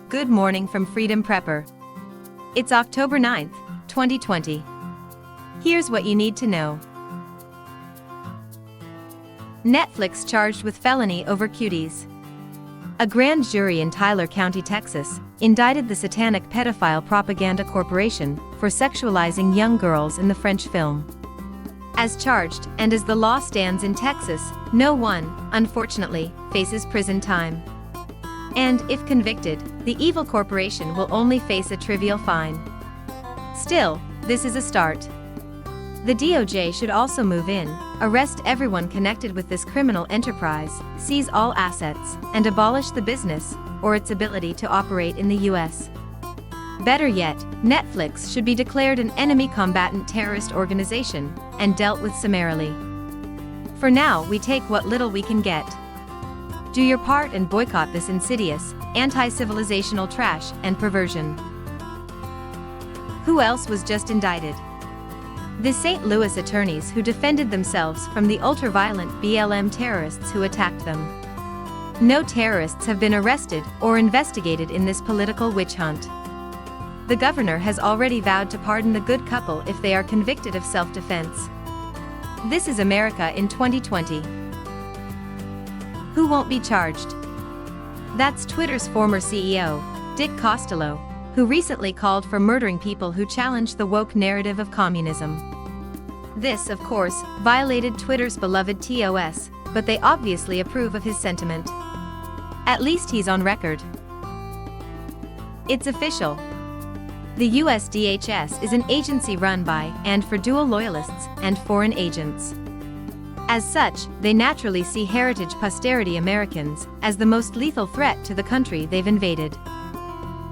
Good morning from Freedom Prepper. It's October 9th, 2020. Here's what you need to know. Netflix charged with felony over cuties. A grand jury in Tyler County, Texas, indicted the satanic pedophile propaganda corporation for sexualizing young girls in the French film. As charged, and as the law stands in Texas, no one, unfortunately, faces prison time. And, if convicted, the evil corporation will only face a trivial fine. Still, this is a start. The DOJ should also move in, arrest everyone connected with this criminal enterprise, seize all assets, and abolish the business, or its ability to operate in the U.S. Better yet, Netflix should be declared an enemy combatant terrorist organization, and dealt with summarily. For now, we take what little we can get. Do your part and boycott this insidious, anti-civilizational trash and perversion. Who else was just indicted? The St. Louis attorneys who defended themselves from the ultra-violent BLM terrorists who attacked them. No terrorists have been arrested or investigated in this political witch hunt. The governor has already vowed to pardon the good couple if they are convicted of self-defense. This is America in 2020. Who won't be charged? That's Twitter's former CEO, Dick Costello, who recently called for murdering people who challenge the woke narrative of communism. This, of course, violated Twitter's beloved TOS, but they obviously approve of his sentiment. At least he's on record. It's official. The USDH is an agency run by and for dual loyalists and foreign agents. As such, they naturally see heritage posterity Americans as the most lethal threat to the country they've invaded.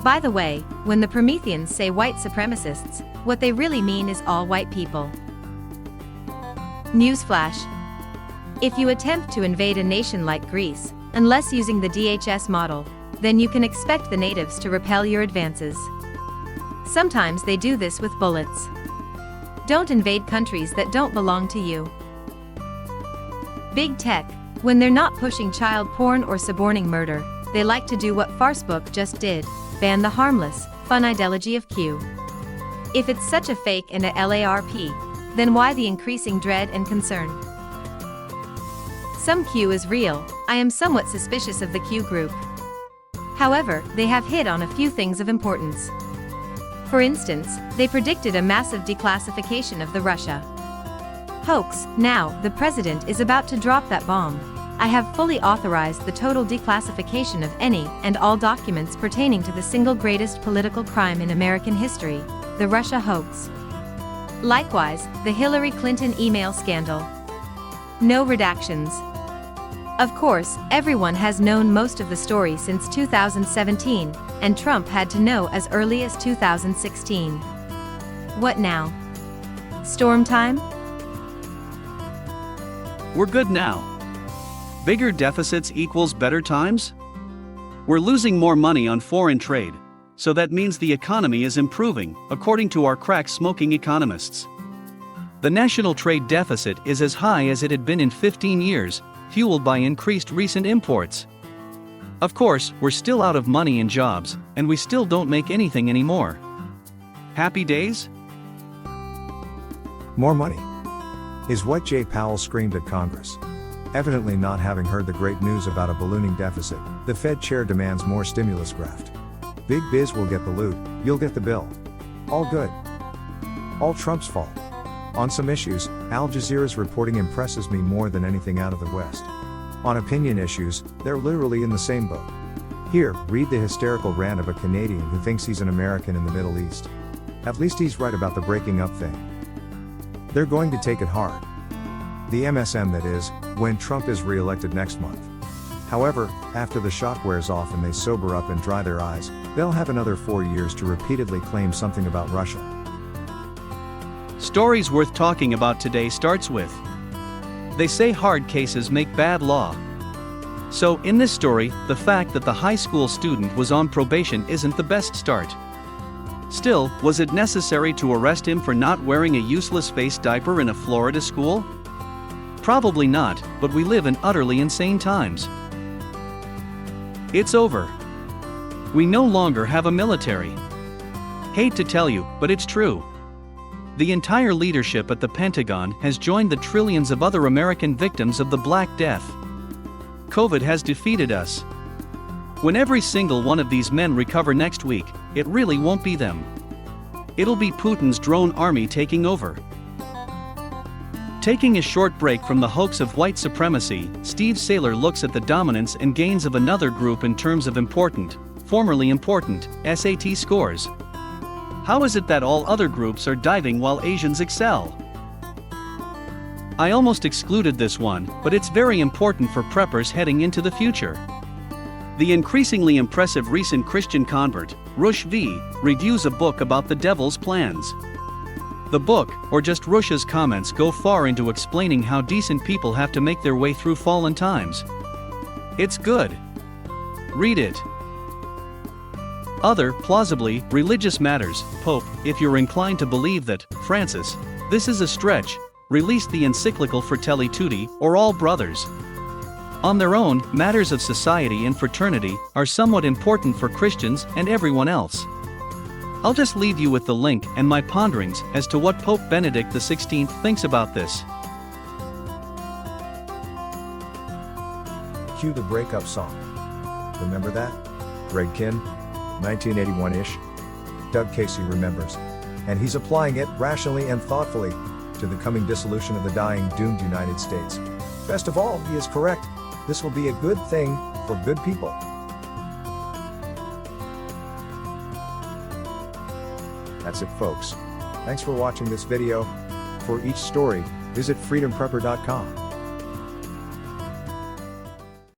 By the way, when the Prometheans say white supremacists, what they really mean is all white people. Newsflash. If you attempt to invade a nation like Greece, unless using the DHS model, then you can expect the natives to repel your advances. Sometimes they do this with bullets. Don't invade countries that don't belong to you. Big Tech, when they're not pushing child porn or suborning murder, they like to do what Farcebook just did, ban the harmless, fun ideology of Q. If it's such a fake and a LARP, then why the increasing dread and concern? Some Q is real. I am somewhat suspicious of the Q group. However, they have hit on a few things of importance. For instance, they predicted a massive declassification of the Russia hoax. Now, the president is about to drop that bomb. I have fully authorized the total declassification of any and all documents pertaining to the single greatest political crime in American history, the Russia hoax. Likewise, the Hillary Clinton email scandal. No redactions. Of course, everyone has known most of the story since 2017, and Trump had to know as early as 2016. What now? Storm time? We're good now. Bigger deficits equals better times? We're losing more money on foreign trade, so that means the economy is improving, according to our crack-smoking economists. The national trade deficit is as high as it had been in 15 years, fueled by increased recent imports. Of course, we're still out of money and jobs, and we still don't make anything anymore. Happy days? More money is what Jay Powell screamed at Congress. Evidently not having heard the great news about a ballooning deficit, the Fed chair demands more stimulus graft. Big biz will get the loot, you'll get the bill. All good. All Trump's fault. On some issues, Al Jazeera's reporting impresses me more than anything out of the West. On opinion issues, they're literally in the same boat. Here, read the hysterical rant of a Canadian who thinks he's an American in the Middle East. At least he's right about the breaking up thing. They're going to take it hard. The MSM, that is, when Trump is re-elected next month. However, after the shock wears off and they sober up and dry their eyes, they'll have another 4 years to repeatedly claim something about Russia. Stories worth talking about today starts with, they say hard cases make bad law. So, in this story, the fact that the high school student was on probation isn't the best start. Still, was it necessary to arrest him for not wearing a useless face diaper in a Florida school? Probably not, but we live in utterly insane times. It's over. We no longer have a military. Hate to tell you, but it's true. The entire leadership at the Pentagon has joined the trillions of other American victims of the Black Death. COVID has defeated us. When every single one of these men recover next week, it really won't be them. It'll be Putin's drone army taking over. Taking a short break from the hoax of white supremacy, Steve Saylor looks at the dominance and gains of another group in terms of formerly important, SAT scores. How is it that all other groups are diving while Asians excel? I almost excluded this one, but it's very important for preppers heading into the future. The increasingly impressive recent Christian convert, Rush V, reviews a book about the devil's plans. The book, or just Rush's comments, go far into explaining how decent people have to make their way through fallen times. It's good. Read it. Other, plausibly, religious matters. Pope, if you're inclined to believe that, Francis, this is a stretch, released the encyclical Fratelli Tutti, or All Brothers. On their own, matters of society and fraternity are somewhat important for Christians and everyone else. I'll just leave you with the link and my ponderings as to what Pope Benedict XVI thinks about this. Cue the breakup song. Remember that? Greg Kinn? 1981-ish. Doug Casey remembers. And he's applying it rationally and thoughtfully to the coming dissolution of the dying, doomed United States. Best of all, he is correct. This will be a good thing for good people. That's it, folks. Thanks for watching this video. For each story, visit freedomprepper.com.